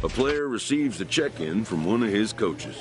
A player receives a check-in from one of his coaches.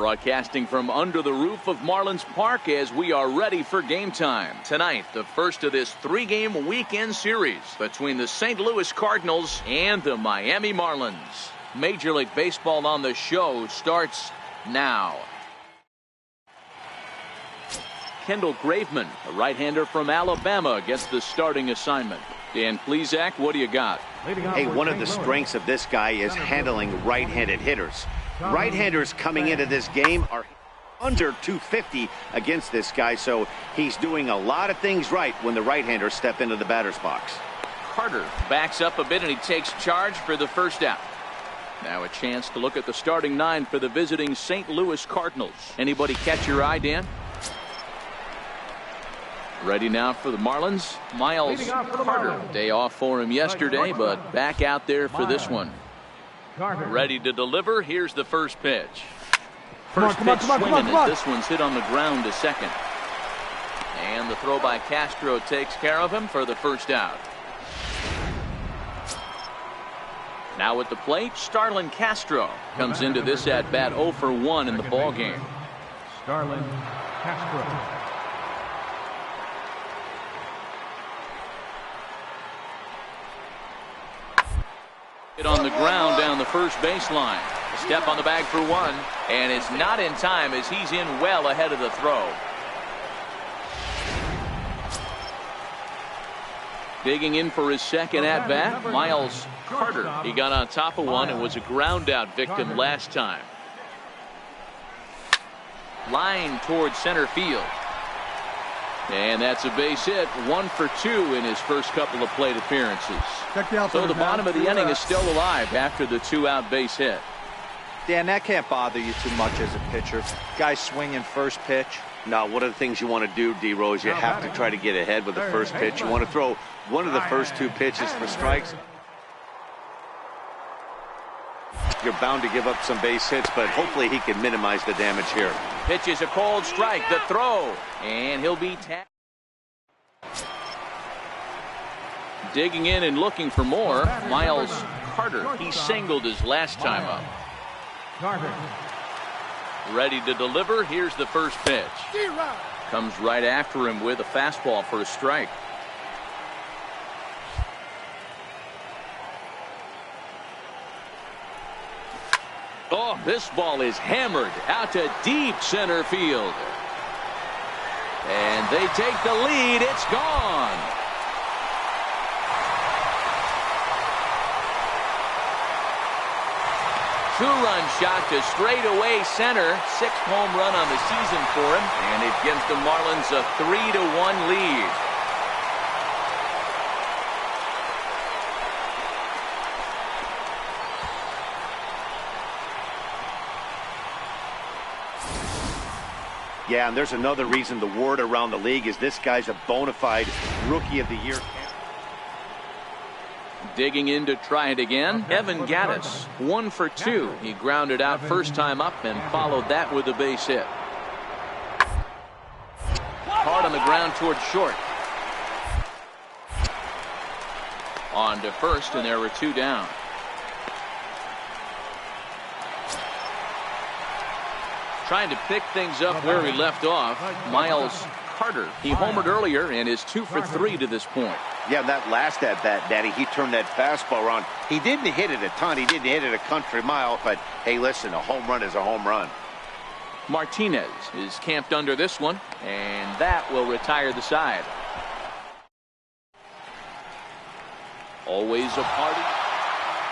Broadcasting from under the roof of Marlins Park as we are ready for game time. Tonight, the first of this 3-game weekend series between the St. Louis Cardinals and the Miami Marlins. Major League Baseball on the show starts now. Kendall Graveman, a right-hander from Alabama, gets the starting assignment. Dan Plesac, what do you got? Hey, one of the strengths of this guy is handling right-handed hitters. Right-handers coming into this game are under 250 against this guy, so he's doing a lot of things right when the right-handers step into the batter's box. Carter backs up a bit and he takes charge for the first out. Now a chance to look at the starting 9 for the visiting St. Louis Cardinals. Anybody catch your eye, Dan? Ready now for the Marlins, Miles Carter. Day off for him yesterday, but back out there for this one. Ready to deliver. Here's the first pitch. First pitch swinging as this one's hit on the ground to second. And the throw by Castro takes care of him for the first out. Now at the plate, Starlin Castro comes into this at bat 0 for 1 in the ball game. Starlin Castro. On the ground down the first baseline. A step on the bag for 1, and it's not in time as he's in well ahead of the throw. Digging in for his second at bat, Miles Carter. He got on top of one and was a ground out victim last time. Line towards center field. And that's a base hit, 1 for 2 in his first couple of plate appearances. So the bottom of the inning is still alive after the 2-out base hit. Dan, that can't bother you too much as a pitcher. Guy swinging first pitch. Now, one of the things you want to do, D-Rose, you have to try to get ahead with the first pitch. You want to throw one of the first 2 pitches for strikes. You're bound to give up some base hits, but hopefully he can minimize the damage here. Pitch is a cold strike, the throw, and he'll be tapped. Digging in and looking for more, Miles Carter. He singled his last time up. Ready to deliver. Here's the first pitch. Comes right after him with a fastball for a strike. Oh, this ball is hammered out to deep center field. And they take the lead. It's gone. Two-run shot to straightaway center. 6th home run on the season for him. And it gives the Marlins a 3-1 lead. Yeah, and there's another reason the word around the league is this guy's a bona fide Rookie of the Year. Digging in to try it again, Evan Gattis, 1 for 2. He grounded out first time up and followed that with a base hit. Hard on the ground towards short. On to first, and there were 2 down. Trying to pick things up where he left off, Miles Carter. He homered earlier and is 2 for 3 to this point. Yeah, that last at bat, Daddy, he turned that fastball around. He didn't hit it a ton. He didn't hit it a country mile, but hey, listen, a home run is a home run. Martinez is camped under this one, and that will retire the side. Always a party.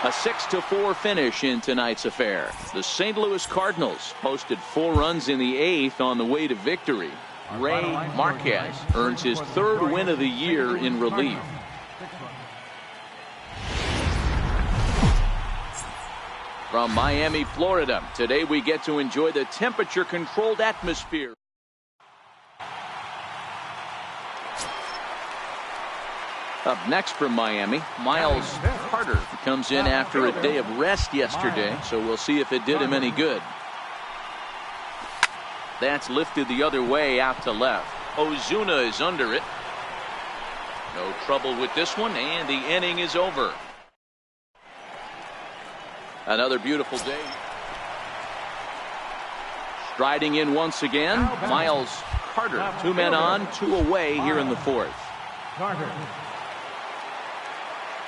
A 6-4 finish in tonight's affair. The St. Louis Cardinals posted 4 runs in the 8th on the way to victory. Ray Marquez earns his 3rd win of the year in relief. From Miami, Florida, today we get to enjoy the temperature-controlled atmosphere. Up next from Miami, Miles Carter comes in after a day of rest yesterday, so we'll see if it did him any good. That's lifted the other way out to left. Ozuna is under it. No trouble with this one, and the inning is over. Another beautiful day. Striding in once again, Miles Carter. 2 men on, 2 away here in the 4th. Carter.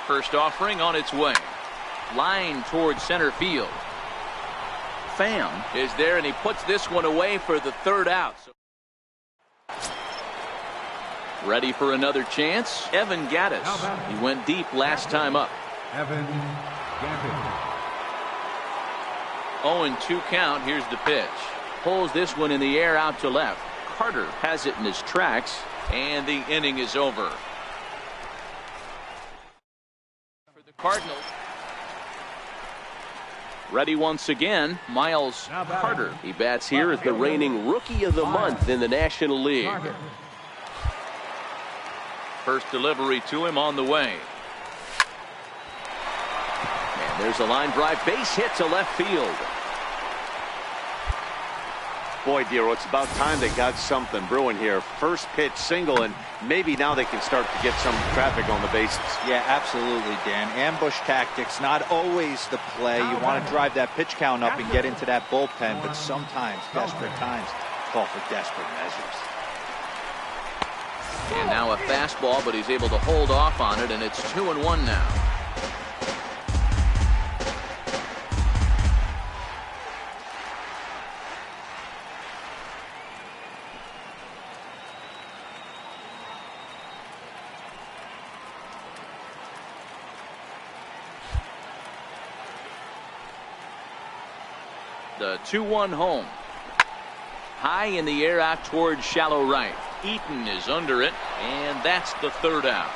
First offering on its way. Line towards center field. Pham is there, and he puts this one away for the 3rd out. Ready for another chance. Evan Gattis. He went deep last time up. Evan Gattis. 0-2 count. Here's the pitch. Pulls this one in the air out to left. Carter has it in his tracks, and the inning is over. For the Cardinals. Ready once again, Miles Carter. He bats here as the reigning Rookie of the Month in the National League. First delivery to him on the way. And there's a line drive, base hit to left field. Boy, Dero, it's about time they got something brewing here. First pitch single, and maybe now they can start to get some traffic on the bases. Yeah, absolutely, Dan. Ambush tactics, not always the play. You want to drive that pitch count up and get into that bullpen, but sometimes, desperate times, call for desperate measures. And now a fastball, but he's able to hold off on it, and it's 2-1 now. The 2-1 home. High in the air out towards shallow right. Eaton is under it, and that's the 3rd out.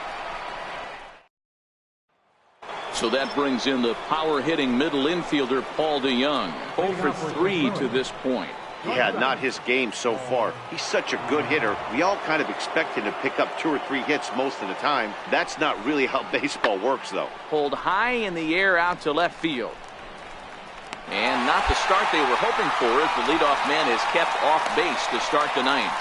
So that brings in the power-hitting middle infielder Paul DeJong. 0 for 3 to this point. Yeah, not his game so far. He's such a good hitter. We all kind of expect him to pick up 2 or 3 hits most of the time. That's not really how baseball works, though. Pulled high in the air out to left field. And not the start they were hoping for, as the leadoff man is kept off base to start the 9th.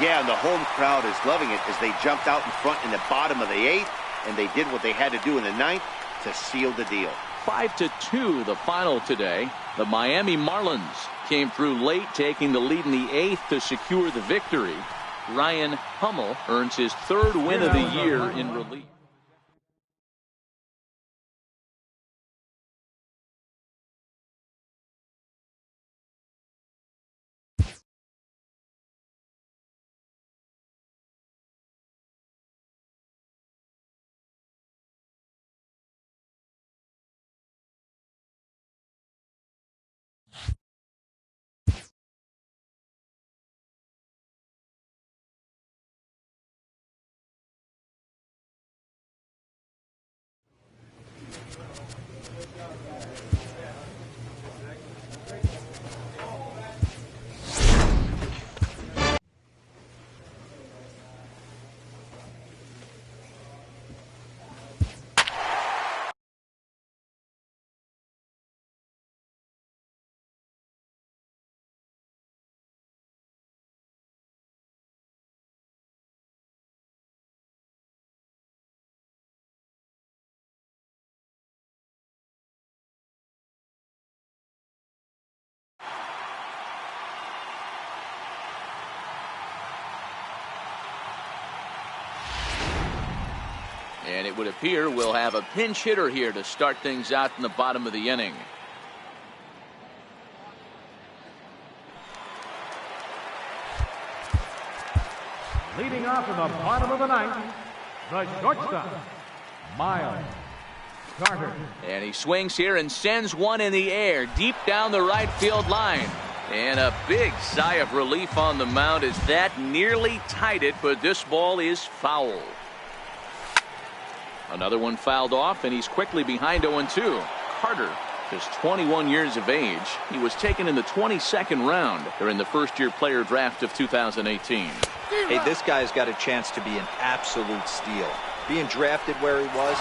Yeah, and the home crowd is loving it as they jumped out in front in the bottom of the 8th, and they did what they had to do in the 9th to seal the deal. 5-2 the final today. The Miami Marlins came through late, taking the lead in the 8th to secure the victory. Ryan Hummel earns his 3rd win of the year in relief. And it would appear we'll have a pinch hitter here to start things out in the bottom of the inning. Leading off in the bottom of the 9th, the shortstop, Miles Carter. And he swings here and sends one in the air deep down the right field line. And a big sigh of relief on the mound as that nearly tied it, but this ball is foul. Another one fouled off, and he's quickly behind 0-2. Carter, just 21 years of age. He was taken in the 22nd round during the first-year player draft of 2018. Hey, this guy's got a chance to be an absolute steal. Being drafted where he was.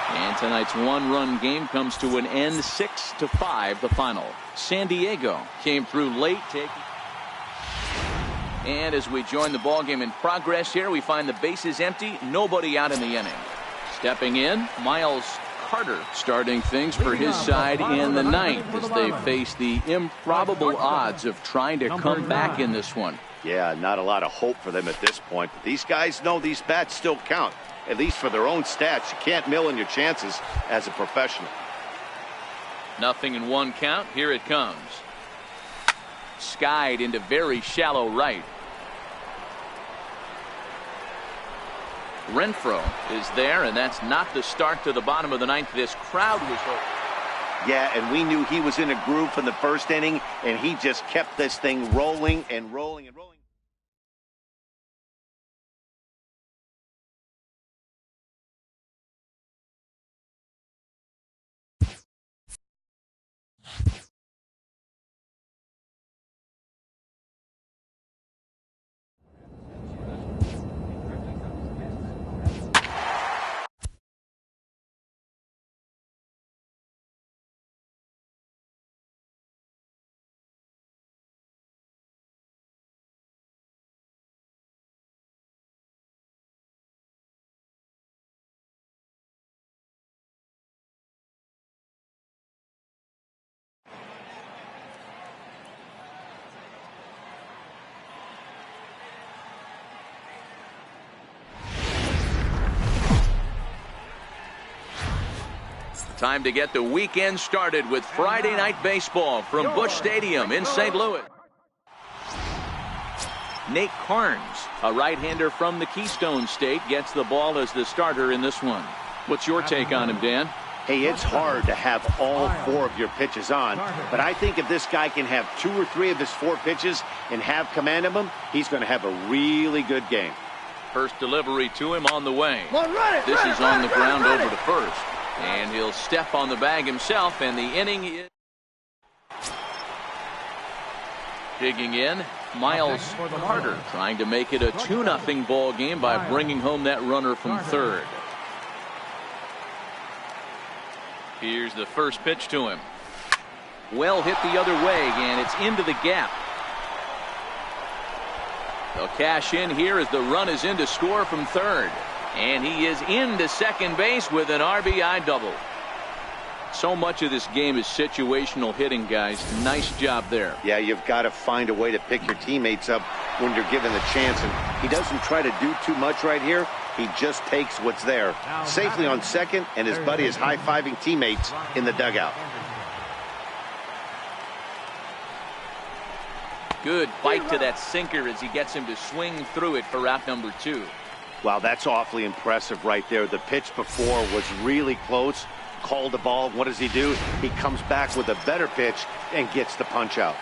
And tonight's one-run game comes to an end, 6-5 the final. San Diego came through late, taking. And as we join the ball game in progress here, we find the bases empty, nobody out in the inning. Stepping in, Miles Carter starting things for his side in the ninth as they face the improbable odds of trying to come back in this one. Yeah, not a lot of hope for them at this point, but these guys know these bats still count, at least for their own stats. You can't mill in your chances as a professional. Nothing in one count. Here it comes. Skied into very shallow right. Renfroe is there, and that's not the start to the bottom of the ninth. This crowd was over. Yeah, and we knew he was in a groove from the first inning, and he just kept this thing rolling and rolling and rolling. Time to get the weekend started with Friday Night Baseball from Busch Stadium in St. Louis. Nate Carnes, a right-hander from the Keystone State, gets the ball as the starter in this one. What's your take on him, Dan? Hey, it's hard to have all four of your pitches on, but I think if this guy can have 2 or 3 of his 4 pitches and have command of them, he's going to have a really good game. First delivery to him on the way. This is on the ground over to first. And he'll step on the bag himself, and the inning is digging in. Miles Carter trying to make it a 2-0 ball game by bringing home that runner from third. Here's the first pitch to him. Well hit the other way, and it's into the gap. They'll cash in here as the run is in to score from third. And he is into second base with an RBI double. So much of this game is situational hitting, guys. Nice job there. Yeah, you've got to find a way to pick your teammates up when you're given the chance. And he doesn't try to do too much right here. He just takes what's there safely on second, and his buddy is high-fiving teammates in the dugout. Good bite to that sinker as he gets him to swing through it for out number 2. Wow, that's awfully impressive right there. The pitch before was really close. Called the ball. What does he do? He comes back with a better pitch and gets the punch out.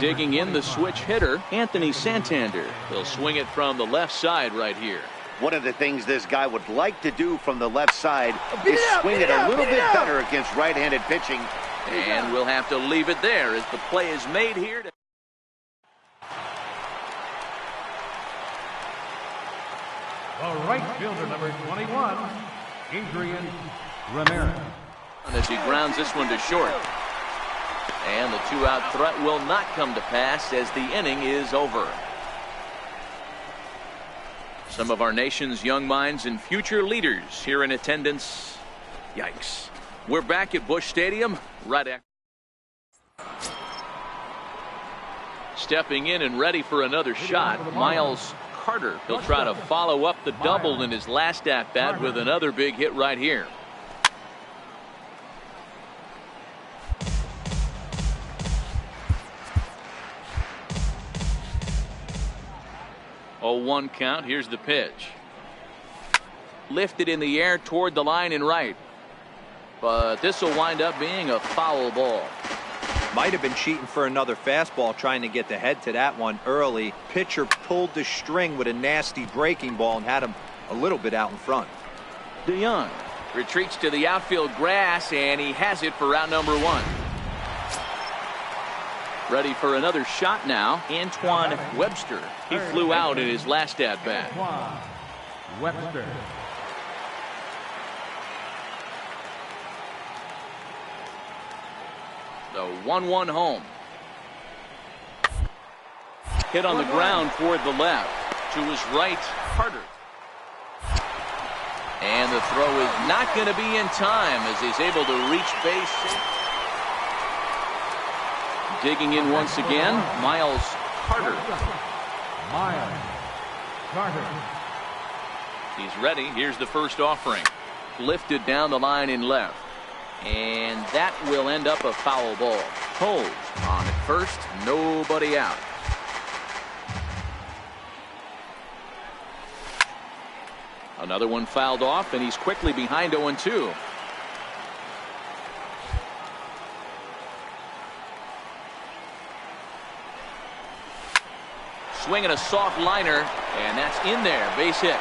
Digging in the switch hitter, Anthony Santander. He'll swing it from the left side right here. One of the things this guy would like to do from the left side is swing it a little bit better against right-handed pitching. And we'll have to leave it there as the play is made here. The right fielder, number 21, Adrian Ramirez. As he grounds this one to short. And the 2-out threat will not come to pass as the inning is over. Some of our nation's young minds and future leaders here in attendance. Yikes. We're back at Busch Stadium right after. Stepping in and ready for another shot, Miles Carter. He'll try to follow up the double in his last at-bat with another big hit right here. Oh, 1 count. Here's the pitch. Lifted in the air toward the line and right. But this will wind up being a foul ball. Might have been cheating for another fastball, trying to get the head to that one early. Pitcher pulled the string with a nasty breaking ball and had him a little bit out in front. DeYoung retreats to the outfield grass, and he has it for out number 1. Ready for another shot now, Antoine Webster. He flew out in his last at-bat. Webster. The 1-1 home. Hit on the ground toward the left. To his right, Carter. And the the throw is not going to be in time as he's able to reach base. Digging in once again, Miles Carter. Miles Carter. He's ready. Here's the first offering. Lifted down the line in left. And that will end up a foul ball. Hold on at first. Nobody out. Another one fouled off, and he's quickly behind 0-2. Swinging a soft liner, and that's in there. Base hit.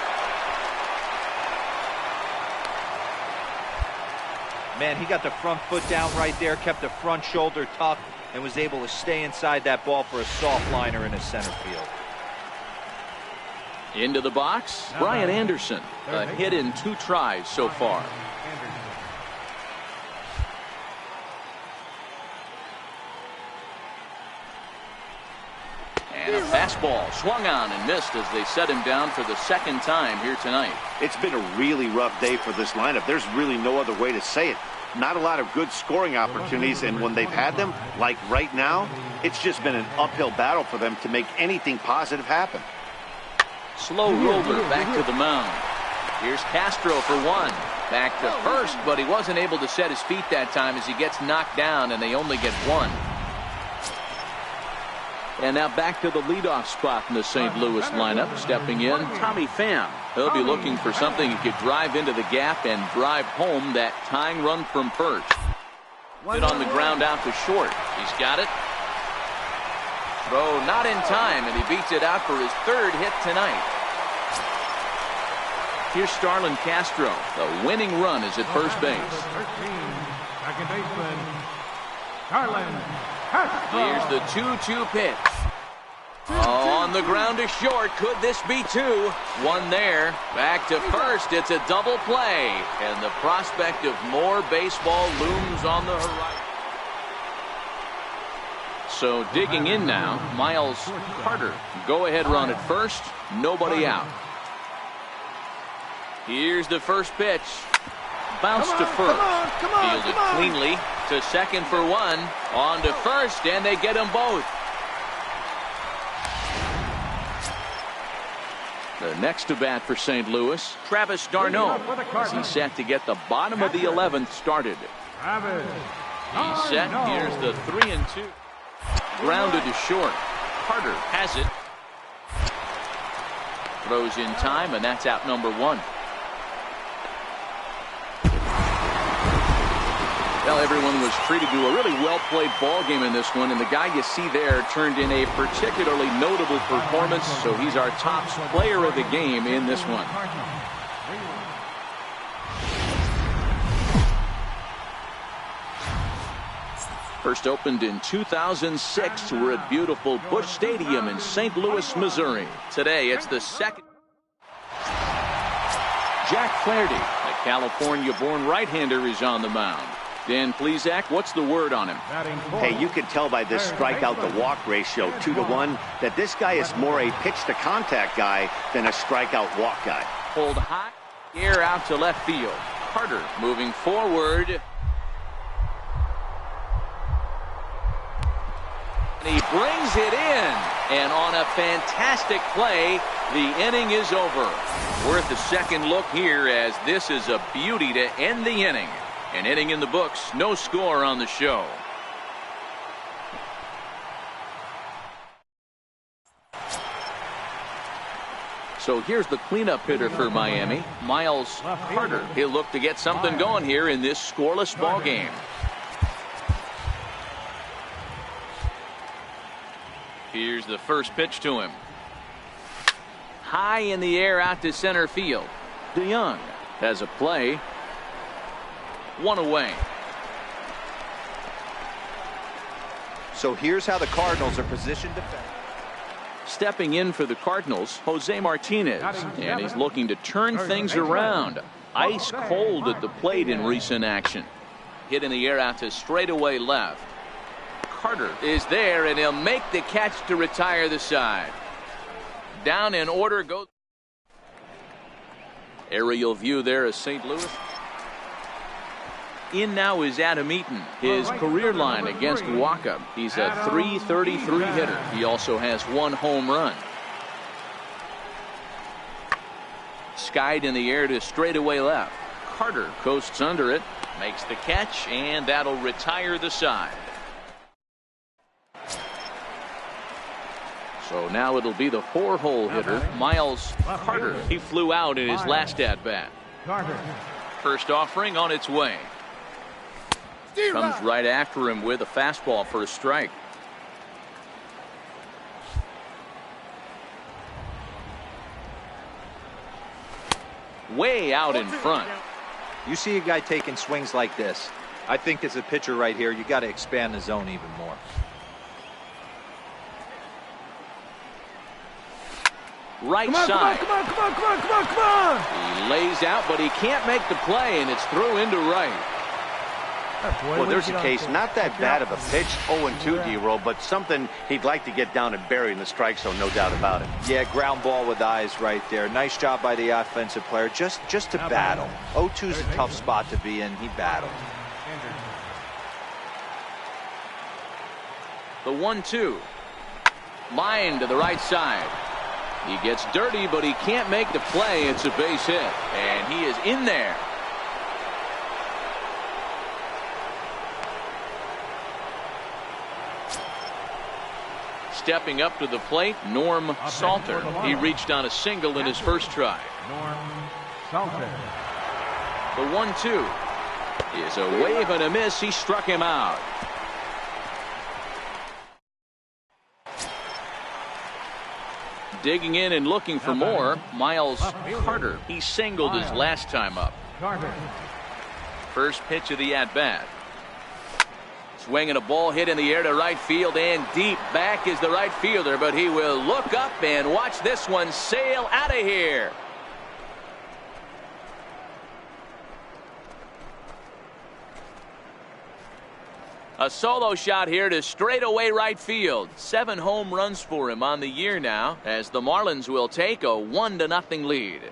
Man, he got the front foot down right there, kept the front shoulder tucked, and was able to stay inside that ball for a soft liner in the center field. Into the box, Brian Anderson. A hit in 2 tries so far. And a fastball swung on and missed as they set him down for the second time here tonight. It's been a really rough day for this lineup. There's really no other way to say it. Not a lot of good scoring opportunities, and when they've had them, like right now, it's just been an uphill battle for them to make anything positive happen. Slow roller back to the mound. Here's Castro for one. Back to first, but he wasn't able to set his feet that time as he gets knocked down, and they only get one. And now back to the leadoff spot in the St. Louis lineup. Stepping in, Tommy Pham. He'll be looking for something he could drive into the gap and drive home that tying run from first. Hit on the ground out to short. He's got it. Throw not in time, and he beats it out for his 3rd hit tonight. Here's Starlin Castro. The winning run is at first base. Second baseman, Starlin Castro. Here's the 2-2 pitch. On the ground to short. Could this be 2? One there. Back to first. It's a double play. And the prospect of more baseball looms on the horizon. So digging in now, Miles Carter. Go ahead run at first. Nobody out. Here's the first pitch. Bounce to first. Fielded cleanly to second for one. On to first, and they get them both. The next to bat for St. Louis, Travis d'Arnaud, as he's set to get the bottom of the 11th started. He's set. Here's the 3-2. Grounded to short. Carter has it. Throws in time, and that's out number 1. Well, everyone was treated to a really well-played ball game in this one, and the guy you see there turned in a particularly notable performance, so he's our top player of the game in this one. First opened in 2006. We're at beautiful Busch Stadium in St. Louis, Missouri. Today, it's the second. Jack Flaherty, a California-born right-hander, is on the mound. Dan Plesac, what's the word on him? Hey, you can tell by this strikeout-to-walk ratio, 2-to-1, that this guy is more a pitch-to-contact guy than a strikeout-walk guy. Pulled high, air out to left field. Carter moving forward. And he brings it in. And on a fantastic play, the inning is over. Worth a second look here, as this is a beauty to end the inning. An inning in the books, no score on the show. So here's the cleanup hitter for Miami, Miles Carter. He'll look to get something going here in this scoreless ball game. Here's the first pitch to him. High in the air out to center field. DeYoung has a play. One away. So here's how the Cardinals are positioned defensively. Stepping in for the Cardinals, Jose Martinez, and he's looking to turn things around. Ice cold at the plate in recent action. Hit in the air out to straightaway left. Carter is there, and he'll make the catch to retire the side. Down in order goes. Aerial view there of St. Louis. In now is Adam Eaton. His career line against Waka. He's a .333 hitter. He also has 1 home run. Skied in the air to straightaway left. Carter coasts under it, makes the catch, and that'll retire the side. So now it'll be the 4-hole hitter, Miles Carter. He flew out in his last at-bat. First offering on its way. Comes right after him with a fastball for a strike. Way out in front. You see a guy taking swings like this. I think as a pitcher right here, you got to expand the zone even more. Right side. Come on. He lays out, but he can't make the play, and it's through into right. Well, there's a case, not that bad of a pitch, 0-2 D-roll, but something he'd like to get down and bury in the strike zone, no doubt about it. Yeah, ground ball with eyes right there. Nice job by the offensive player, just to battle. 0-2's a tough spot to be in. He battled. The 1-2. Line to the right side. He gets dirty, but he can't make the play. It's a base hit, and he is in there. Stepping up to the plate, Norm Salter. He reached on a single in his first try. Norm Salter. The 1-2 is a wave and a miss. He struck him out. Digging in and looking for more, Miles Carter. He singled his last time up. First pitch of the at-bat. Swinging a ball hit in the air to right field and deep. Back is the right fielder, but he will look up and watch this one sail out of here. A solo shot here to straightaway right field. 7 home runs for him on the year now, as the Marlins will take a 1-0 lead.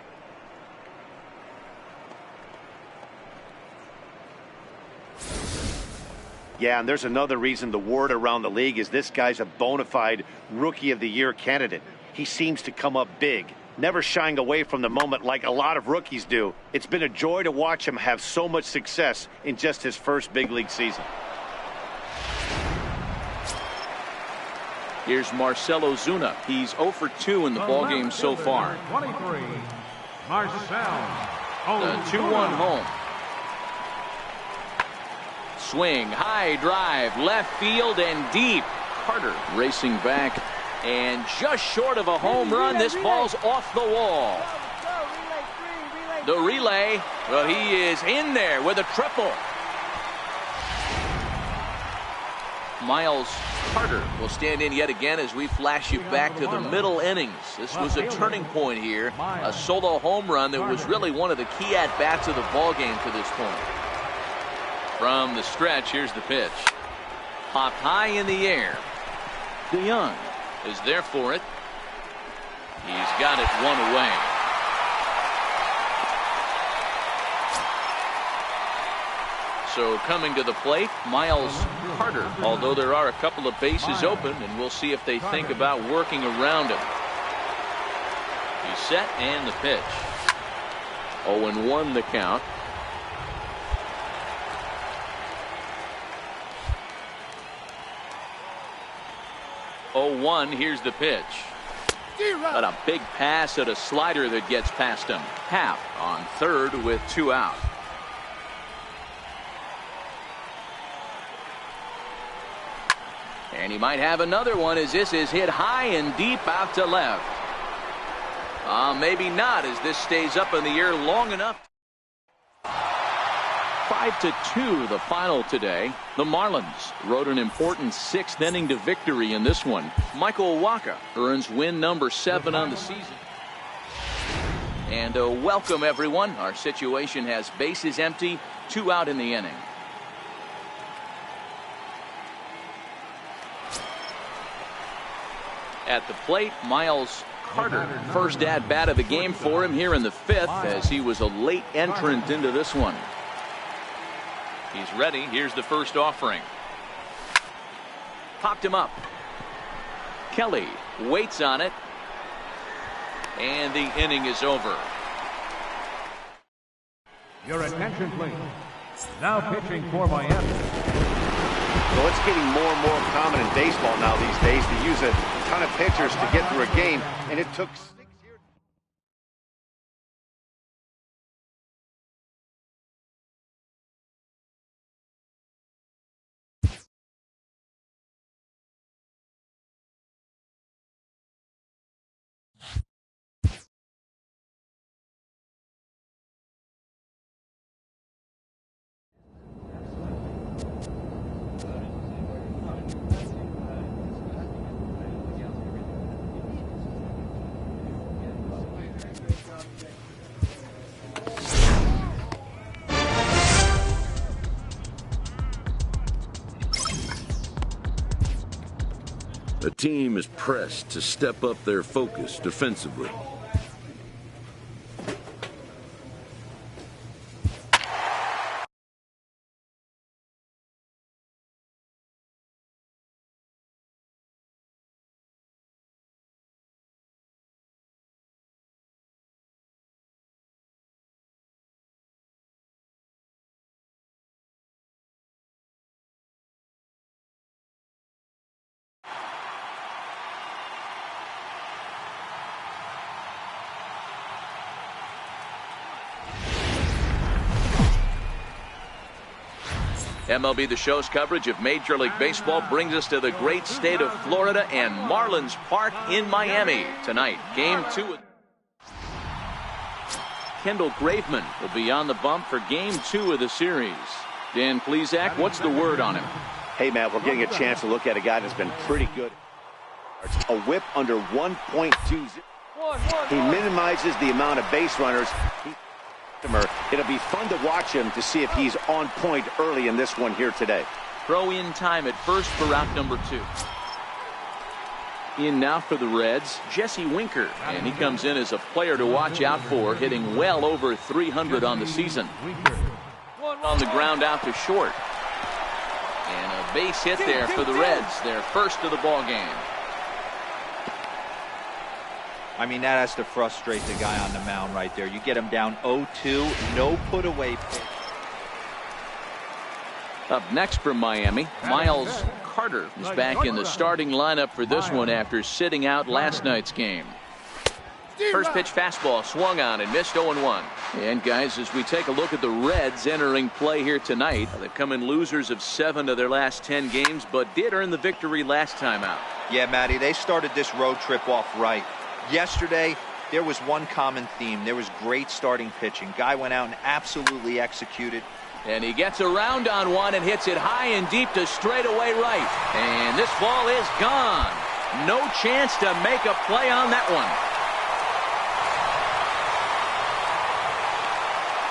Yeah, and there's another reason the word around the league is this guy's a bona fide Rookie of the Year candidate. He seems to come up big, never shying away from the moment like a lot of rookies do. It's been a joy to watch him have so much success in just his first big league season. Here's Marcell Ozuna. He's 0 for 2 in the ballgame so far. 23, Marcell The 2-1 home. Swing, high drive, left field and deep. Carter racing back and just short of a home run. This ball's off the wall. The relay, well, he is in there with a triple. Miles Carter will stand in yet again as we flash you back to the middle innings. This was a turning point here. A solo home run that was really one of the key at-bats of the ballgame to this point. From the stretch, here's the pitch. Popped high in the air. DeYoung is there for it. He's got it 1 away. So coming to the plate, Miles Carter, although there are a couple of bases open, and we'll see if they think about working around him. He's set and the pitch. 0-1 the count. Here's the pitch. But a big pass at a slider that gets past him. Half on third with 2 out. And he might have another one as this is hit high and deep out to left. Maybe not as this stays up in the air long enough. 5-2 the final today. The Marlins rode an important 6th inning to victory in this one. Michael Wacha earns win number 7 on the season. And welcome everyone. Our situation has bases empty, 2 out in the inning. At the plate, Miles Carter, first at bat of the game for him here in the 5th, as he was a late entrant into this one. He's ready. Here's the first offering. Popped him up. Kelly waits on it, and the inning is over. Your attention, please. Now pitching for Miami. Well, it's getting more and more common in baseball now these days to use a ton of pitchers to get through a game, and it took 6 years. The team is pressed to step up their focus defensively. MLB The Show's coverage of Major League Baseball brings us to the great state of Florida and Marlins Park in Miami. Tonight, Game 2. Kendall Graveman will be on the bump for Game 2 of the series. Dan Plesac, what's the word on him? Hey, Matt, we're getting a chance to look at a guy that's been pretty good. A whip under 1.20. He minimizes the amount of base runners. It'll be fun to watch him to see if he's on point early in this one here today. Throw in time at first for out number 2. In now for the Reds, Jesse Winker, and he comes in as a player to watch out for, hitting well over 300 on the season. On the ground out to short, and a base hit there for the Reds, their first of the ball game. I mean, that has to frustrate the guy on the mound right there. You get him down 0-2, no put away pitch. Up next from Miami, Miles Carter is back in the starting lineup for this one after sitting out last night's game. First pitch fastball swung on and missed 0-1. And guys, as we take a look at the Reds entering play here tonight, they've come in losers of 7 of their last 10 games, but did earn the victory last time out. Yeah, Matty, they started this road trip off right. Yesterday, there was one common theme. There was great starting pitching. Guy went out and absolutely executed. And he gets around on one and hits it high and deep to straightaway right. And this ball is gone. No chance to make a play on that one.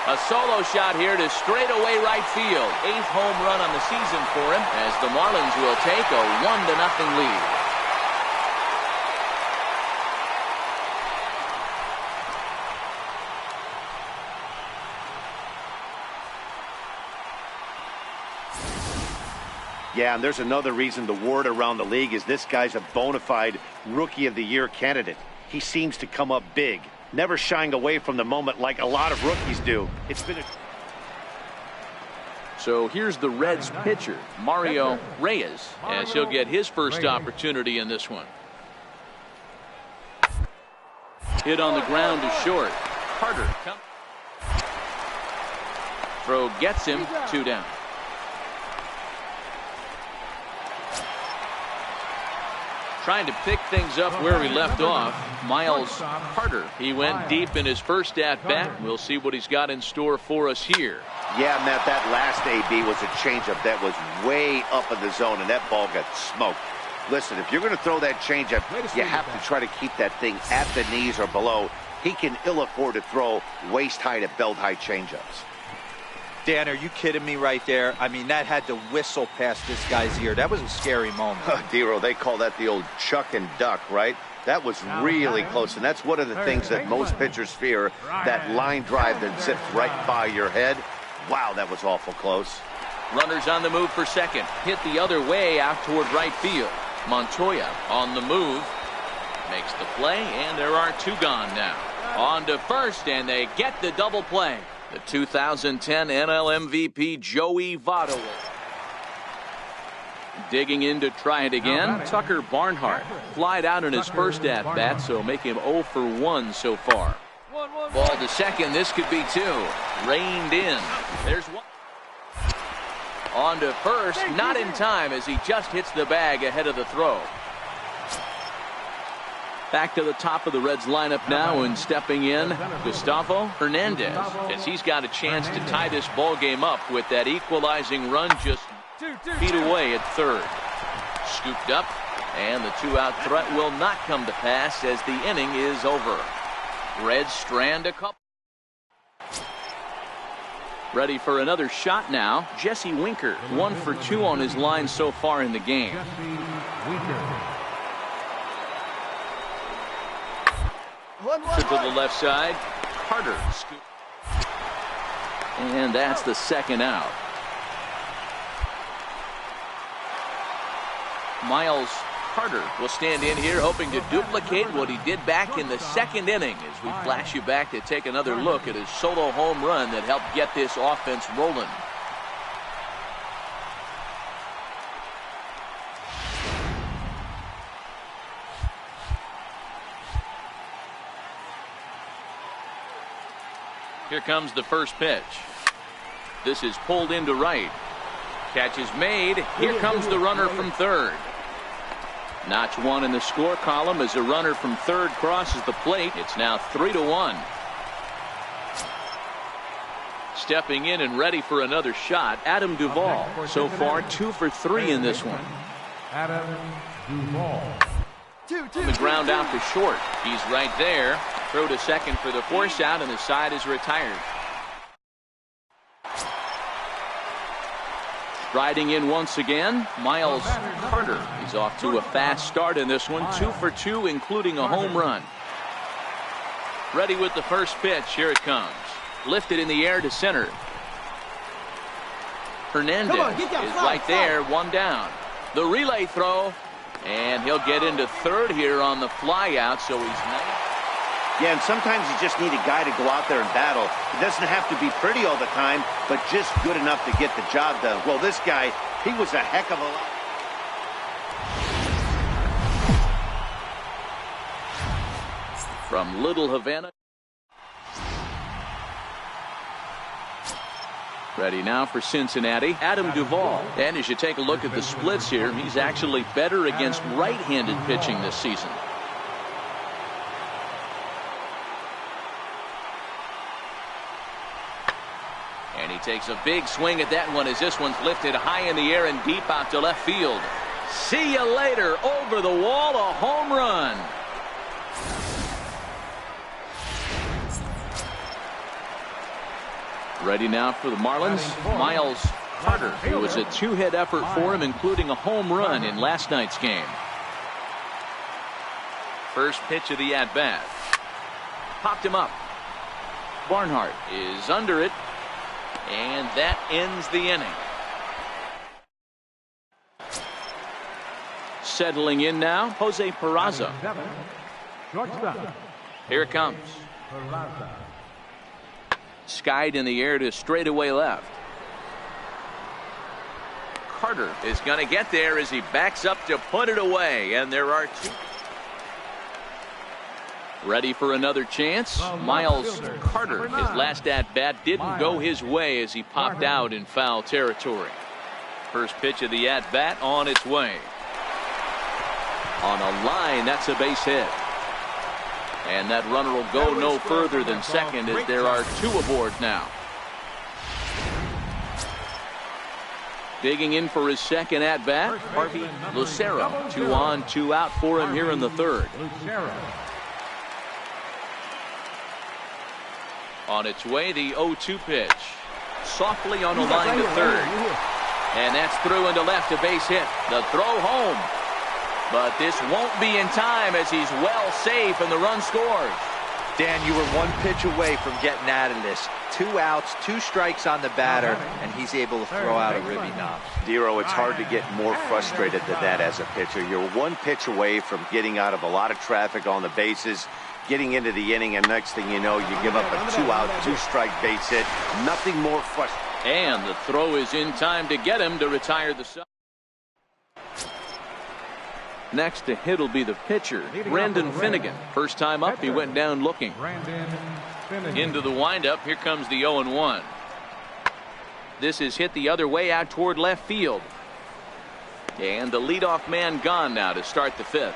A solo shot here to straightaway right field. 8th home run on the season for him, as the Marlins will take a 1-0 lead. Yeah, and there's another reason the word around the league is this guy's a bona fide Rookie of the Year candidate. He seems to come up big, never shying away from the moment like a lot of rookies do. It's been a... So here's the Reds pitcher, Mario Reyes, as he'll get his first opportunity in this one. Hit on the ground to short. Carter. Throw gets him, 2 down. Trying to pick things up where we left off, Miles Carter. He went deep in his first at-bat. We'll see what he's got in store for us here. Yeah, Matt, that last AB was a changeup that was way up in the zone, and that ball got smoked. Listen, if you're going to throw that changeup, you have to try to keep that thing at the knees or below. He can ill afford to throw waist-high to belt-high changeups. Dan, are you kidding me right there? I mean, that had to whistle past this guy's ear. That was a scary moment. Dero, they call that the old chuck and duck, right? That was really close, and that's one of the things that most pitchers fear, that line drive that zips right by your head. Wow, that was awful close. Runners on the move for second. Hit the other way out toward right field. Montoya on the move. Makes the play, and there are two gone now. On to first, and they get the double play. The 2010 NL MVP Joey Votto. Digging in to try it again. Tucker Barnhart flied out in his first at-bat, so make him 0 for 1 so far. Ball to second. This could be two. Reined in. There's one. On to first. Not in time as he just hits the bag ahead of the throw. Back to the top of the Reds lineup now, and stepping in, Gustavo Hernandez, as he's got a chance to tie this ball game up with that equalizing run just feet away at third. Scooped up, and the two-out threat will not come to pass as the inning is over. Reds strand a couple. Ready for another shot now. Jesse Winker, 1 for 2 on his line so far in the game. To the left side. Carter scoop. And that's the second out. Miles Carter will stand in here hoping to duplicate what he did back in the second inning as we flash you back to take another look at his solo home run that helped get this offense rolling. Here comes the first pitch. This is pulled into right. Catch is made. Here comes the runner from third. Notch one in the score column as a runner from third crosses the plate. It's now 3-1. Stepping in and ready for another shot, Adam Duvall. So far 2 for 3 in this one. Adam Duvall. The ground out to short. He's right there. Throw to second for the force out, and the side is retired. Riding in once again, Miles Carter. He's off to a fast start in this one. 2 for 2, including a home run. Ready with the first pitch. Here it comes. Lifted in the air to center. Hernandez is right there, 1 down. The relay throw, and he'll get into third here on the fly out, so he's not. Yeah, and sometimes you just need a guy to go out there and battle. It doesn't have to be pretty all the time, but just good enough to get the job done. Well, this guy, he was a heck of a lot. From Little Havana. Ready now for Cincinnati, Adam Duvall. And as you take a look at the splits here, he's actually better against right-handed pitching this season. And he takes a big swing at that one as this one's lifted high in the air and deep out to left field. See you later. Over the wall, a home run. Ready now for the Marlins, Miles Carter. It was a 2-hit effort for him, including a home run in last night's game. First pitch of the at-bat. Popped him up. Barnhart is under it. And that ends the inning. Settling in now, Jose Peraza. Here it comes. Skied in the air to straightaway left. Carter is going to get there as he backs up to put it away. And there are two. Ready for another chance. Miles Carter, his last at-bat didn't go his way as he popped out in foul territory. First pitch of the at-bat on its way. On a line, that's a base hit. And that runner will go no further than second as there are 2 aboard now. Digging in for his second at-bat, Harvey Lucero. 2 on, 2 out for him here in the third. On its way, the 0-2 pitch. softly on the line to third. And that's through into left, a base hit. The throw home. But this won't be in time as he's well safe and the run scores. Dan, you were one pitch away from getting out of this. 2 outs, 2 strikes on the batter, and he's able to throw out a ribby knob. Dero, it's hard to get more frustrated than that as a pitcher. You're one pitch away from getting out of a lot of traffic on the bases, getting into the inning, and next thing you know, you give up a 2-out, 2-strike base hit. Nothing more frustrating. And the throw is in time to get him to retire the side. Next to hit will be the pitcher, Brendan Finnegan. First time up, he went down looking. Into the windup, here comes the 0-1. This is hit the other way out toward left field. And the leadoff man gone now to start the 5th.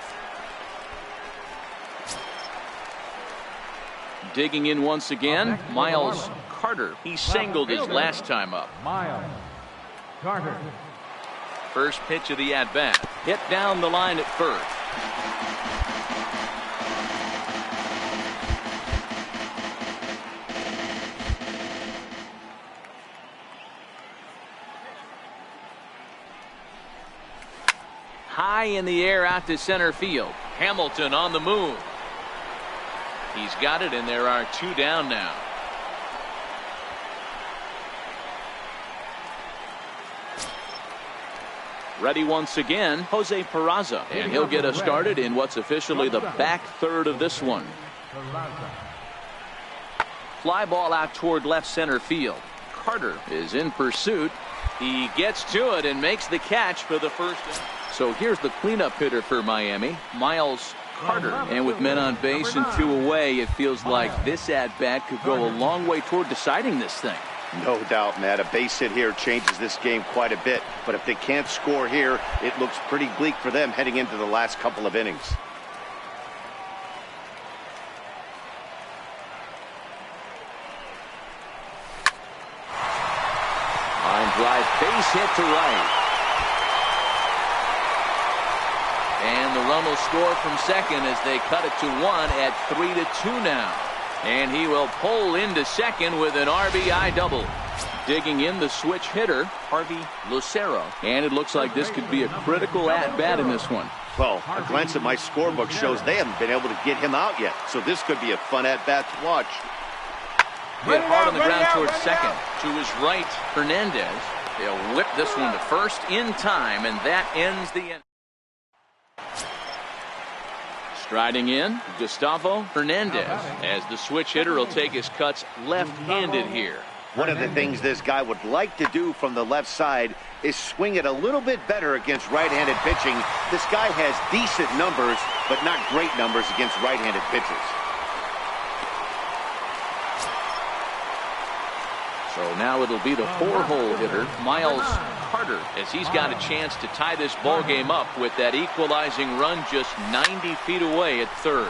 Digging in once again, Miles Carter. He singled his last time up. Miles Carter. First pitch of the at-bat. Hit down the line at first. High in the air out to center field. Hamilton on the move. He's got it, and there are 2 down now. Ready once again, Jose Peraza, and he'll get us started in what's officially the back third of this one. Fly ball out toward left center field. Carter is in pursuit. He gets to it and makes the catch for the first. So here's the cleanup hitter for Miami, Miles Carter. And with men on base and 2 away, it feels like this at-bat could go a long way toward deciding this thing. No doubt, Matt. A base hit here changes this game quite a bit. But if they can't score here, it looks pretty bleak for them heading into the last couple of innings. Line drive, base hit to right. And the run will score from second as they cut it to 1 at 3-2 now. And he will pull into second with an RBI double. Digging in the switch hitter, Harvey Lucero. And it looks like this could be a critical at-bat in this one. Well, a glance at my scorebook shows they haven't been able to get him out yet. So this could be a fun at-bat to watch. Hit hard on the ground towards second. To his right, Hernandez. They'll whip this one to first in time, and that ends the inning. Striding in, Gustavo Hernandez, as the switch hitter will take his cuts left-handed here. One of the things this guy would like to do from the left side is swing it a little bit better against right-handed pitching. This guy has decent numbers, but not great numbers against right-handed pitchers. So now it'll be the 4-hole hitter, Miles Carter, as he's got a chance to tie this ball game up with that equalizing run just 90 feet away at third.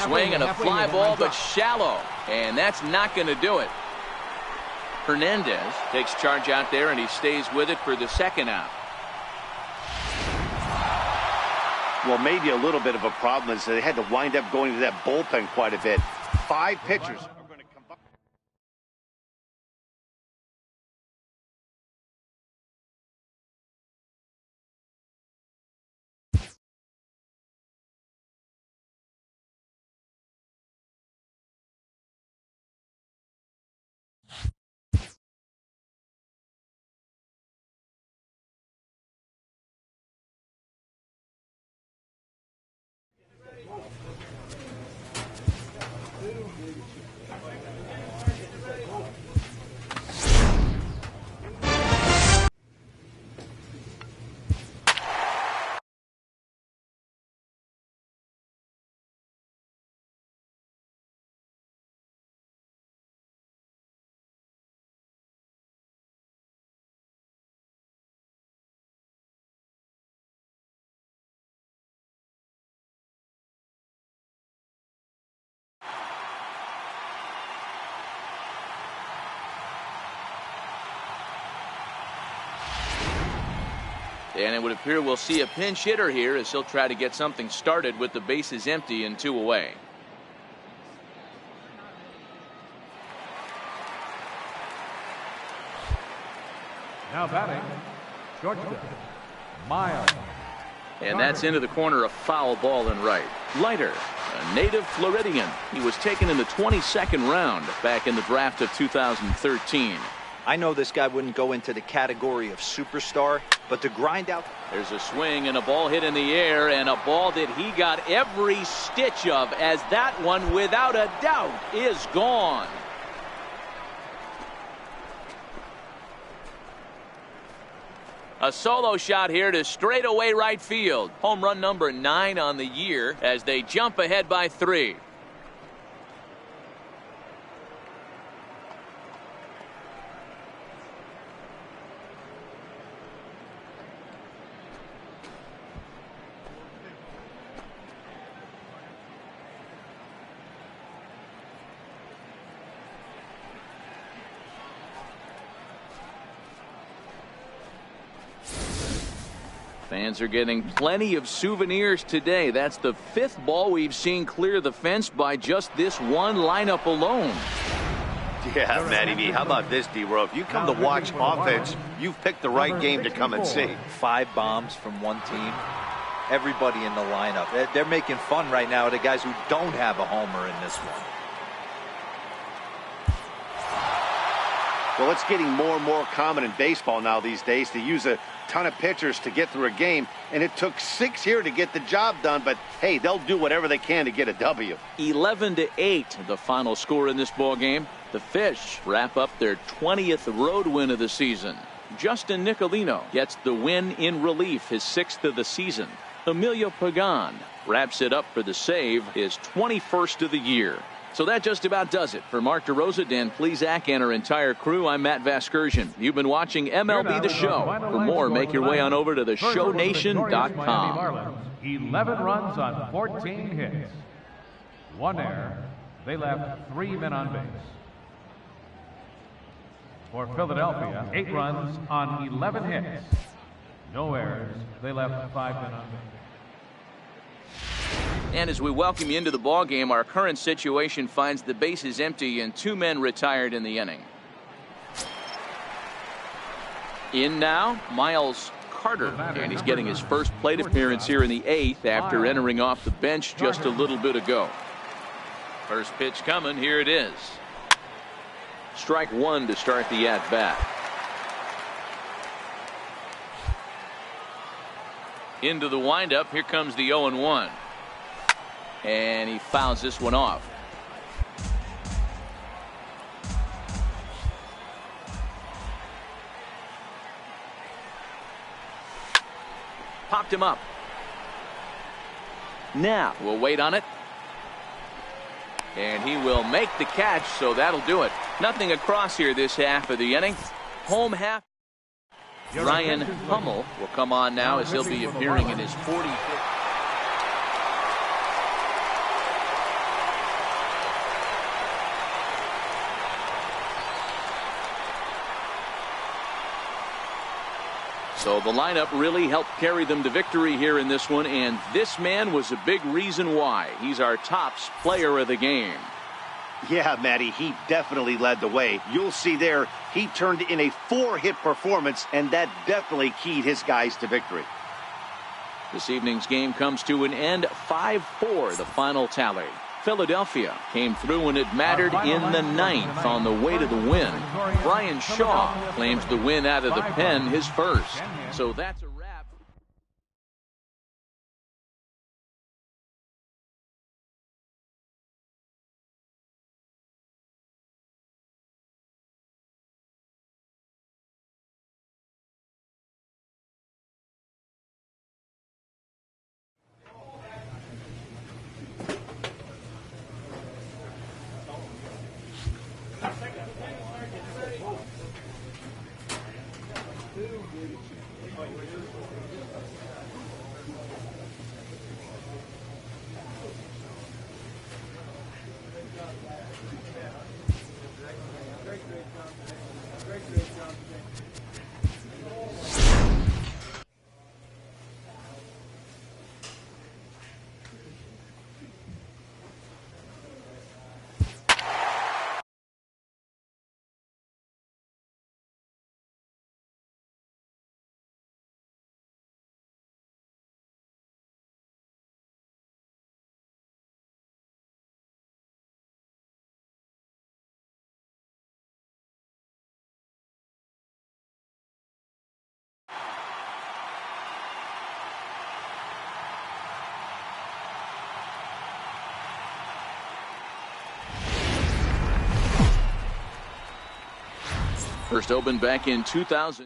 Swing and a fly ball, but shallow, and that's not going to do it. Hernandez takes charge out there, and he stays with it for the 2nd out. Well, maybe a little bit of a problem is they had to wind up going to that bullpen quite a bit. 5 pitchers. And it would appear we'll see a pinch hitter here as he'll try to get something started with the bases empty and 2 away. Now batting, shortstop, Miles. And that's into the corner, a foul ball in right. Leiter, a native Floridian. He was taken in the 22nd round back in the draft of 2013. I know this guy wouldn't go into the category of superstar, but to grind out. There's a swing and a ball hit in the air, and a ball that he got every stitch of, as that one, without a doubt, is gone. A solo shot here to straightaway right field. Home run number 9 on the year as they jump ahead by 3. Fans are getting plenty of souvenirs today. That's the 5th ball we've seen clear the fence by just this one lineup alone. Yeah, Matty V, how about this, D-Row? If you come to watch offense, you've picked the right game to come and see. 5 bombs from one team. Everybody in the lineup. They're making fun right now of the guys who don't have a homer in this one. Well, it's getting more and more common in baseball now these days to use a ton of pitchers to get through a game, and it took 6 here to get the job done, but hey, they'll do whatever they can to get a W. 11-8, the final score in this ball game. The Fish wrap up their 20th road win of the season. Justin Nicolino gets the win in relief, his 6th of the season. Emilio Pagan wraps it up for the save, his 21st of the year. So that just about does it. For Mark DeRosa, Dan Plesac, and our entire crew, I'm Matt Vasgersian. You've been watching MLB The Show. For more, make your way on over to theshownation.com. 11 runs on 14 hits. 1 error. They left 3 men on base. For Philadelphia, 8 runs on 11 hits. No errors. They left 5 men on base. And as we welcome you into the ball game, our current situation finds the bases empty and 2 men retired in the inning. In now, Miles Carter, and he's getting his first plate appearance here in the 8th after entering off the bench just a little bit ago. First pitch coming, here it is. Strike 1 to start the at-bat. Into the windup, here comes the 0-1. And he fouls this one off. Popped him up. Now we'll wait on it. And he will make the catch, so that'll do it. Nothing across here this half of the inning. Home half. Ryan Hummel will come on now as he'll be appearing in his 45th. So the lineup really helped carry them to victory here in this one, and this man was a big reason why. He's our tops player of the game. Yeah, Matty, he definitely led the way. You'll see there, he turned in a 4-hit performance, and that definitely keyed his guys to victory. This evening's game comes to an end, 5-4, the final tally. Philadelphia came through when it mattered in the 9th on the way to the win. Brian Shaw claims the win out of the pen, his first. So that's a wrap. First opened back in 2000.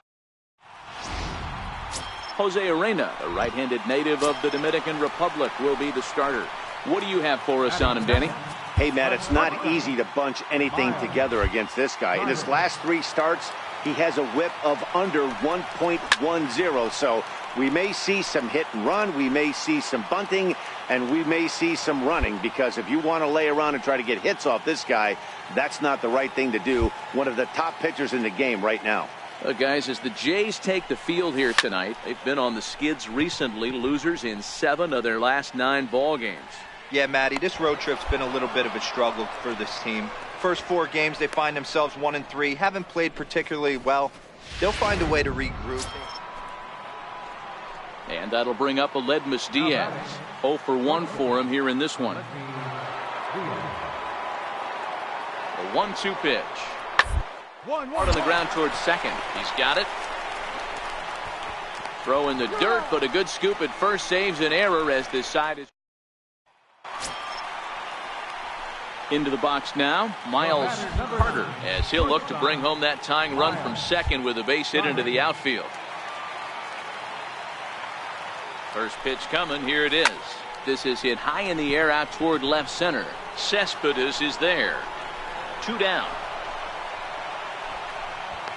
Jose Arena, a right-handed native of the Dominican Republic, will be the starter. What do you have for us on him, Danny? Hey, Matt, it's not easy to bunch anything together against this guy. In his last 3 starts, he has a whip of under 1.10. So we may see some hit and run, we may see some bunting, and we may see some running, because if you want to lay around and try to get hits off this guy, that's not the right thing to do. One of the top pitchers in the game right now. Guys, as the Jays take the field here tonight, they've been on the skids recently, losers in 7 of their last 9 ball games. Yeah, Matty, this road trip's been a little bit of a struggle for this team. First 4 games, they find themselves 1-3, haven't played particularly well. They'll find a way to regroup. And that'll bring up Aledmys Diaz. 0 for 1 for him here in this one. A 1-2 pitch. Hard on the ground towards second. He's got it. Throw in the dirt, but a good scoop at first saves an error as this side is. Into the box now, Miles Carter, as he'll look to bring home that tying run from second with a base hit into the outfield. First pitch coming, here it is. This is hit high in the air out toward left center. Cespedes is there. 2 down.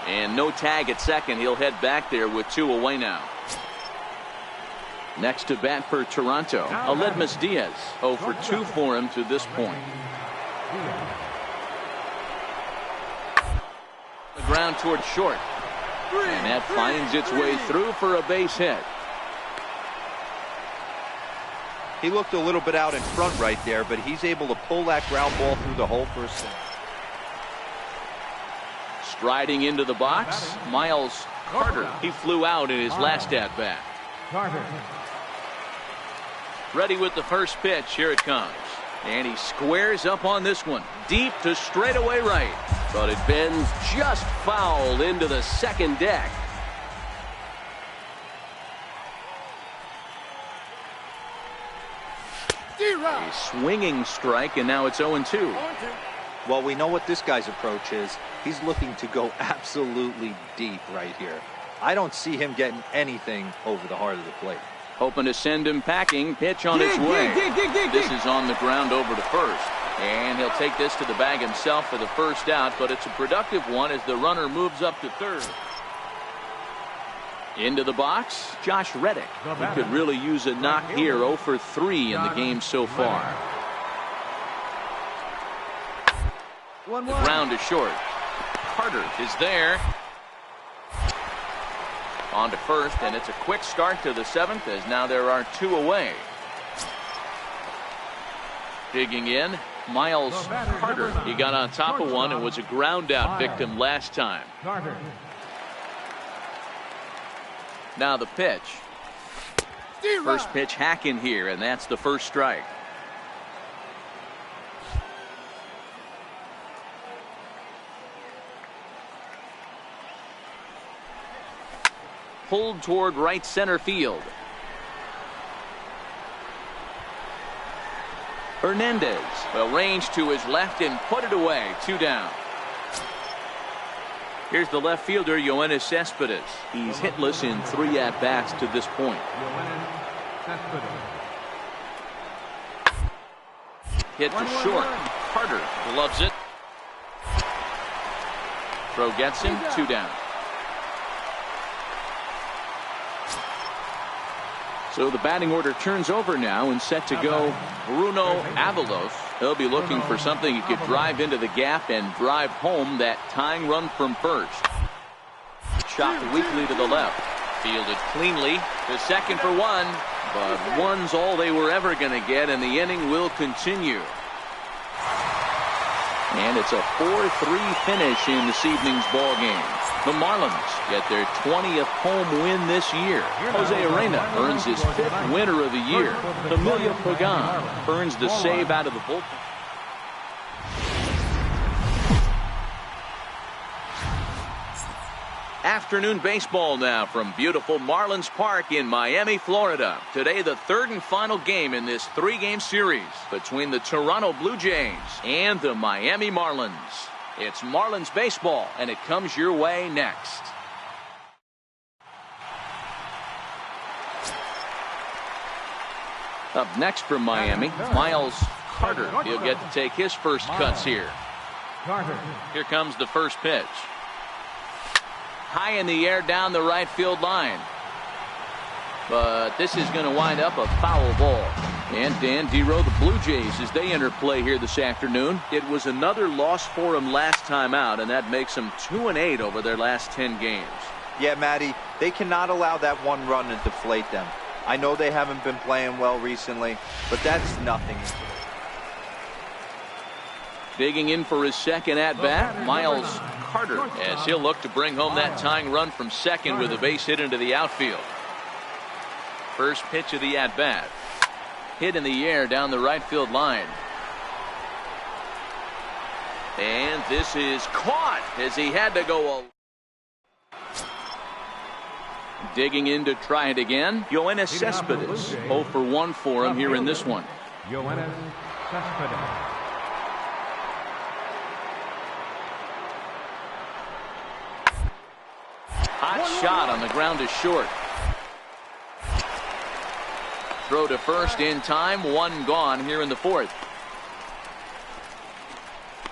And no tag at second. He'll head back there with 2 away now. Next to bat for Toronto, Aledmys Diaz. 0 for 2 for him to this point. The ground toward short. And that finds its way through for a base hit. He looked a little bit out in front right there, but he's able to pull that ground ball through the hole for a single. Striding into the box, Miles Carter. He flew out in his last at-bat. Ready with the first pitch. Here it comes. And he squares up on this one. Deep to straightaway right. But it bends just foul into the second deck. A swinging strike, and now it's 0-2. Well, we know what this guy's approach is. He's looking to go absolutely deep right here. I don't see him getting anything over the heart of the plate. Hoping to send him packing. Pitch on its way. This is on the ground over to first. And he'll take this to the bag himself for the first out, but it's a productive one as the runner moves up to third. Into the box, Josh Reddick. He could really use a knock here. 0 for 3 in the game so far. The ground is short. Carter is there. On to first, and it's a quick start to the 7th as now there are 2 away. Digging in, Miles Carter. He got on top of one and was a ground out victim last time. Now the pitch. First pitch hack in here, and that's the first strike. Pulled toward right center field. Hernandez will range to his left and put it away. 2 down. Here's the left fielder, Yoenis Cespedes. He's hitless in 3 at-bats to this point. Hit to short. Carter gloves it. Throw gets him. 2 down. So the batting order turns over now and set to go Bruno Avalos. He'll be looking for something he could drive into the gap and drive home that tying run from first. Shot weakly to the left. Fielded cleanly to second for 1. But 1's all they were ever going to get, and the inning will continue. And it's a 4-3 finish in this evening's ball game. The Marlins get their 20th home win this year. Jose Arena earns his 5th winner of the year. Emilio Pagan earns the save out of the bullpen. Afternoon baseball now from beautiful Marlins Park in Miami, Florida. Today, the 3rd and final game in this 3-game series between the Toronto Blue Jays and the Miami Marlins. It's Marlins baseball, and it comes your way next. Up next from Miami, Miles Carter. He'll get to take his first cuts here. Here comes the first pitch. High in the air down the right field line. But this is going to wind up a foul ball. And Dan Dero, the Blue Jays, as they enter play here this afternoon. It was another loss for them last time out, and that makes them 2-8 over their last 10 games. Yeah, Matty, they cannot allow that one run to deflate them. I know they haven't been playing well recently, but that's nothing. Digging in for his second at-bat, Miles Carter, as he'll look to bring home that tying run from second with a base hit into the outfield. First pitch of the at-bat. Hit in the air down the right field line. And this is caught as he had to go. Digging in to try it again, Yoenis Cespedes. 0 for 1 for him here in this one. Yoenis Cespedes. Hot shot on the ground is short. Throw to first in time, one gone here in the fourth.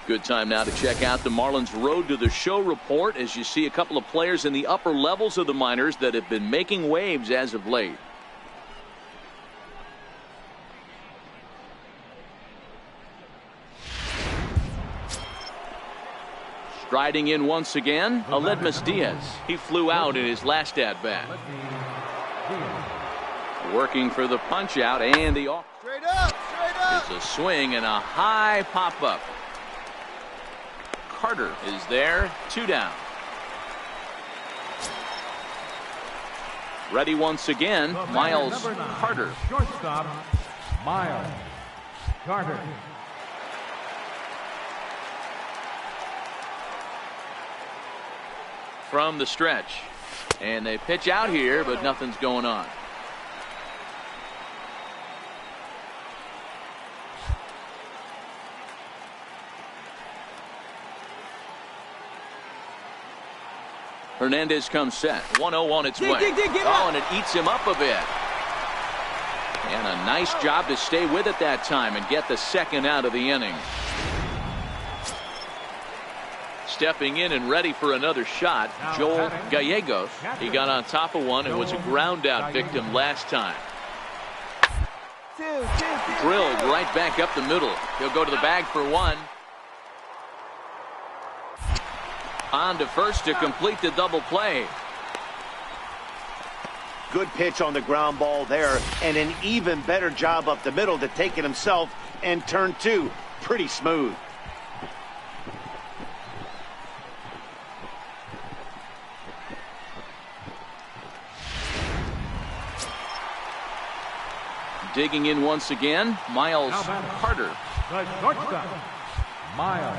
Good time now to check out the Marlins Road to the Show report as you see a couple of players in the upper levels of the minors that have been making waves as of late. Striding in once again, Aledmys Diaz. He flew out in his last at-bat. Working for the punch out, and the off. Straight up. It's a swing and a high pop up. Carter is there, 2 down. Ready once again, Miles Carter. Shortstop, Miles Carter. From the stretch. And they pitch out here, but nothing's going on. Hernandez comes set. 1-0 on its way. And it eats him up a bit. And a nice job to stay with it that time and get the second out of the inning. Stepping in and ready for another shot, Joel Gallegos. He got on top of one and was a ground out victim last time. Drilled right back up the middle. He'll go to the bag for one. On to first to complete the double play. Good pitch on the ground ball there, and an even better job up the middle to take it himself and turn 2. Pretty smooth. Digging in once again, Miles Carter. The shortstop, Miles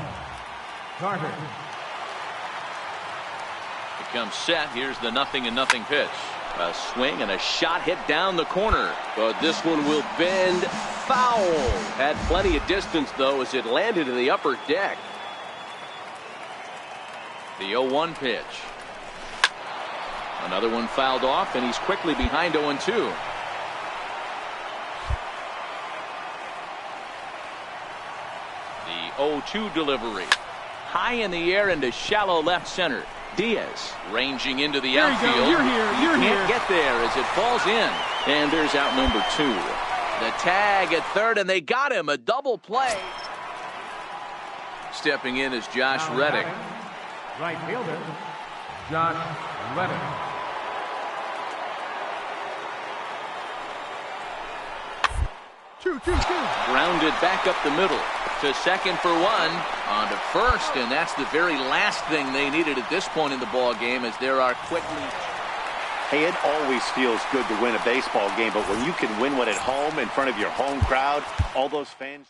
Carter. Comes set. Here's the 0-0 pitch. A swing and a shot hit down the corner. But this one will bend foul. Had plenty of distance, though, as it landed in the upper deck. The 0-1 pitch. Another one fouled off, and he's quickly behind 0-2. The 0-2 delivery. High in the air into shallow left center. Diaz ranging into the outfield. You're here. Can't get there as it falls in. And there's out number 2. The tag at third, and they got him. A double play. Stepping in is Josh Reddick. Right fielder, Josh Reddick. Grounded back up the middle to second for one. On to first, and that's the very last thing they needed at this point in the ball game, as there are quickly. Hey, it always feels good to win a baseball game, but when you can win one at home in front of your home crowd, all those fans.